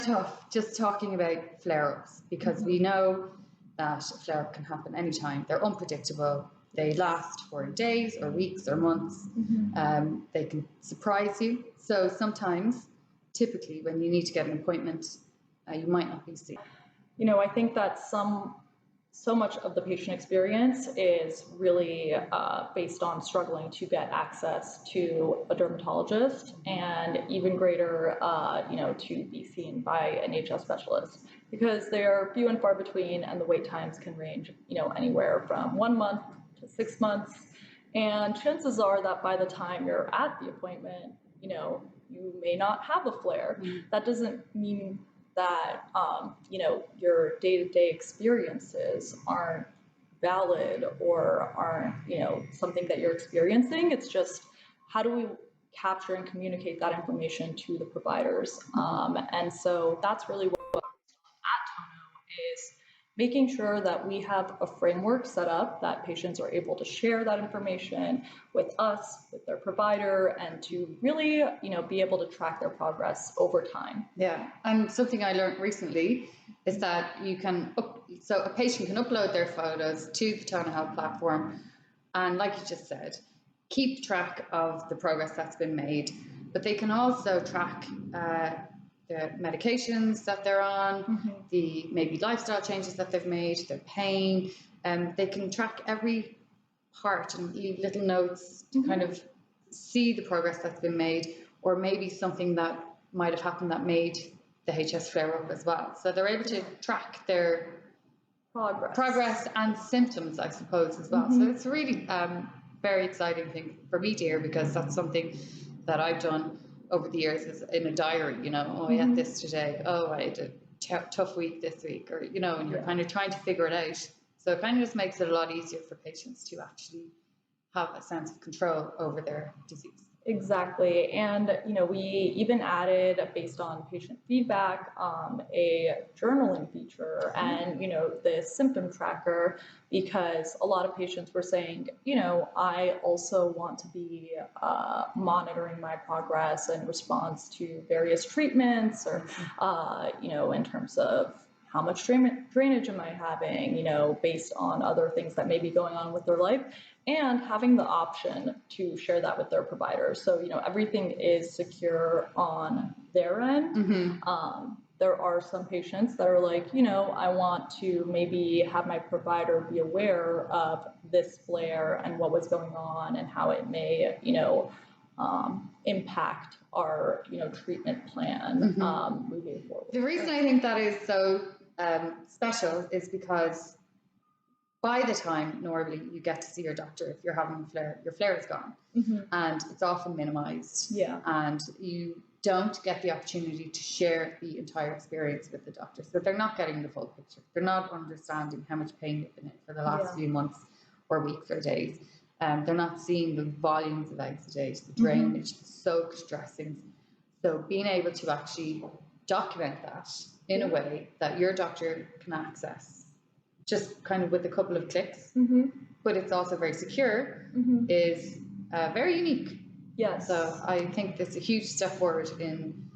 Tough just talking about flare-ups because we know that a flare-up can happen anytime. They're unpredictable. They last for days or weeks or months. They can surprise you. So sometimes, typically, when you need to get an appointment, you might not be seen. I think that so much of the patient experience is really based on struggling to get access to a dermatologist, and even greater, to be seen by an HS specialist, because they are few and far between, and the wait times can range, anywhere from 1 month to 6 months. And chances are that by the time you're at the appointment, you may not have a flare. That doesn't mean that your day-to-day experiences aren't valid or aren't something that you're experiencing. It's just, how do we capture and communicate that information to the providers? And so that's really what we're focused on at Tono, is making sure that we have a framework set up that patients are able to share that information with us, with their provider, and to really, be able to track their progress over time. Yeah, and something I learned recently is that so a patient can upload their photos to the Tono Health platform, and like you just said, keep track of the progress that's been made, but they can also track the medications that they're on, the maybe lifestyle changes that they've made, their pain, and they can track every part and leave little notes to kind of see the progress that's been made, or maybe something that might have happened that made the HS flare up as well. So they're able to track their progress and symptoms, I suppose, as well. So it's a really very exciting thing for me to hear, because that's something that I've done over the years, is in a diary, I had this today, I had a tough week this week, or, and you're kind of trying to figure it out. So it kind of just makes it a lot easier for patients to actually have a sense of control over their disease. Exactly. And, we even added, based on patient feedback, a journaling feature and, the symptom tracker, because a lot of patients were saying, I also want to be monitoring my progress in response to various treatments, or, in terms of how much drainage am I having, based on other things that may be going on with their life, and having the option to share that with their provider. So, everything is secure on their end. There are some patients that are like, I want to maybe have my provider be aware of this flare and what was going on and how it may, impact our, treatment plan moving forward. The reason I think that is so special is because by the time normally you get to see your doctor, if you're having a flare, your flare is gone, and it's often minimized. And you don't get the opportunity to share the entire experience with the doctor, so they're not getting the full picture. They're not understanding how much pain you've been in for the last few months or weeks or days. They're not seeing the volumes of exudate, the drainage, the soaked dressings. So being able to actually document that in a way that your doctor can access, just kind of with a couple of clicks, but it's also very secure, is very unique. Yes. So I think that's a huge step forward in,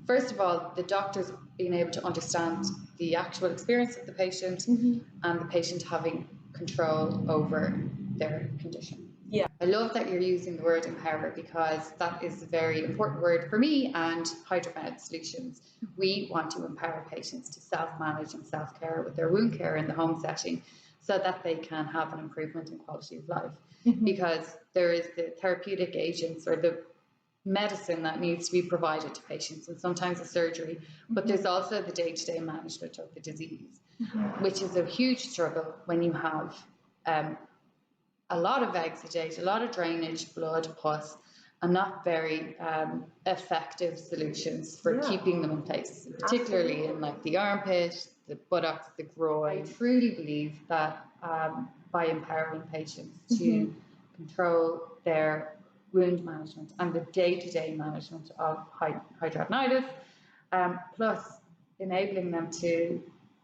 first of all, the doctors being able to understand the actual experience of the patient, and the patient having control over their condition. Yeah. I love that you're using the word empower, because that is a very important word for me and HidraWear Solutions. We want to empower patients to self-manage and self-care with their wound care in the home setting, so that they can have an improvement in quality of life. Because there is the therapeutic agents or the medicine that needs to be provided to patients, and sometimes a surgery, but there's also the day-to-day management of the disease, which is a huge struggle when you have a lot of exudate, a lot of drainage, blood, pus, and not very effective solutions for keeping them in place, particularly in like the armpit, the buttocks, the groin. I truly believe that by empowering patients to control their wound management and the day-to-day management of hidradenitis, plus enabling them to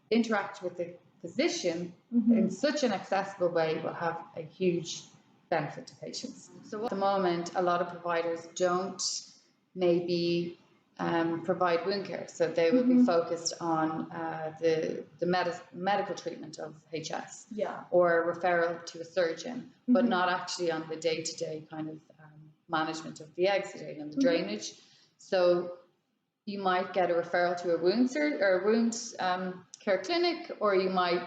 interact with the physician in such an accessible way, will have a huge benefit to patients. So at the moment, a lot of providers don't maybe provide wound care. So they will be focused on the medical treatment of HS, or referral to a surgeon, but not actually on the day-to-day kind of management of the exiting and the drainage. So you might get a referral to a wound care clinic, or you might,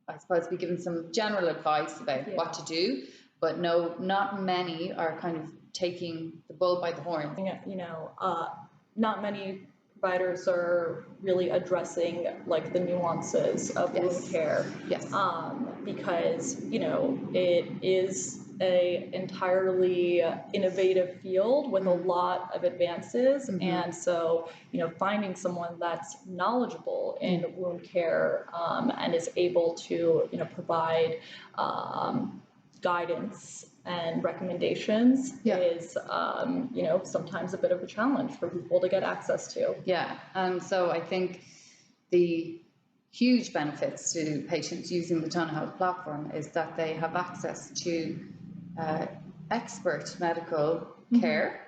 I suppose, be given some general advice about what to do. But no, not many are kind of taking the bull by the horns. You know, not many providers are really addressing like the nuances of wound care, because, you know, it is a entirely innovative field with a lot of advances, and so, you know, finding someone that's knowledgeable in wound care and is able to, you know, provide guidance and recommendations is, you know, sometimes a bit of a challenge for people to get access to. Yeah, and so I think the huge benefits to patients using the Tono Health platform is that they have access to expert medical care,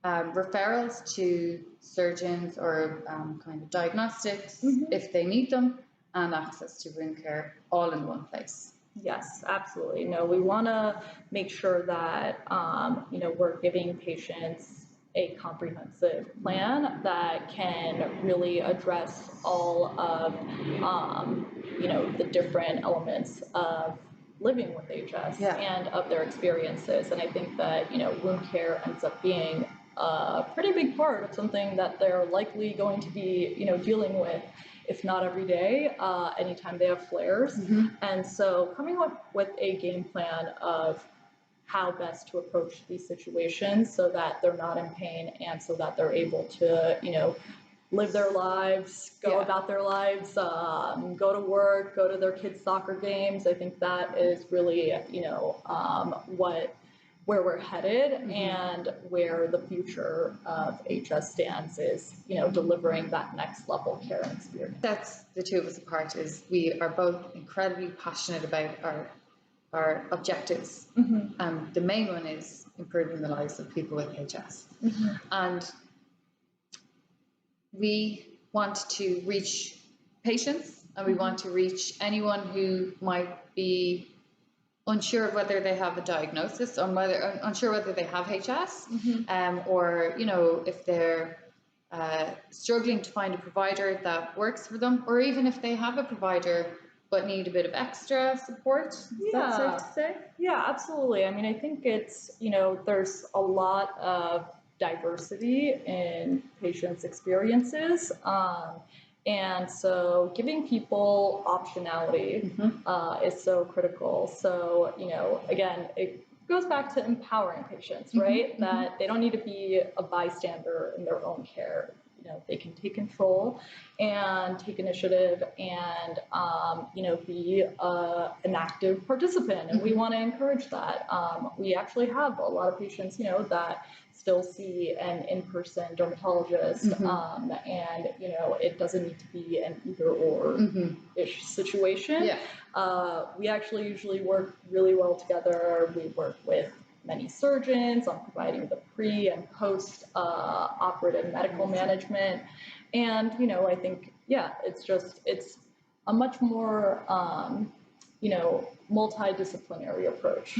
referrals to surgeons or kind of diagnostics if they need them, and access to wound care all in one place. Yes, absolutely. No, we want to make sure that, you know, we're giving patients a comprehensive plan that can really address all of, you know, the different elements of living with HS and of their experiences. And I think that, you know, wound care ends up being a pretty big part of something that they're likely going to be, you know, dealing with, if not every day, anytime they have flares. And so coming up with a game plan of how best to approach these situations so that they're not in pain and so that they're able to, you know, live their lives, go about their lives, go to work, go to their kids' soccer games. I think that is really, you know, where we're headed, and where the future of HS stands is, you know, delivering that next level care and experience. That's the two of us apart, is we are both incredibly passionate about our objectives. The main one is improving the lives of people with HS. And we want to reach patients, and we want to reach anyone who might be unsure of whether they have a diagnosis, or unsure whether they have HS, or, you know, if they're struggling to find a provider that works for them, or even if they have a provider but need a bit of extra support. Is that safe to say? Yeah, absolutely. I mean, I think it's, you know, there's a lot of diversity in patients' experiences. And so giving people optionality is so critical. So, you know, again, it goes back to empowering patients, right? That they don't need to be a bystander in their own care. You know, they can take control and take initiative and, you know, be an active participant. And we want to encourage that. We actually have a lot of patients, you know, that still see an in-person dermatologist, and, you know, it doesn't need to be an either-or-ish situation. We actually usually work really well together. We work with many surgeons on providing the pre and post operative medical management. And, you know, I think, it's a much more, you know, multidisciplinary approach.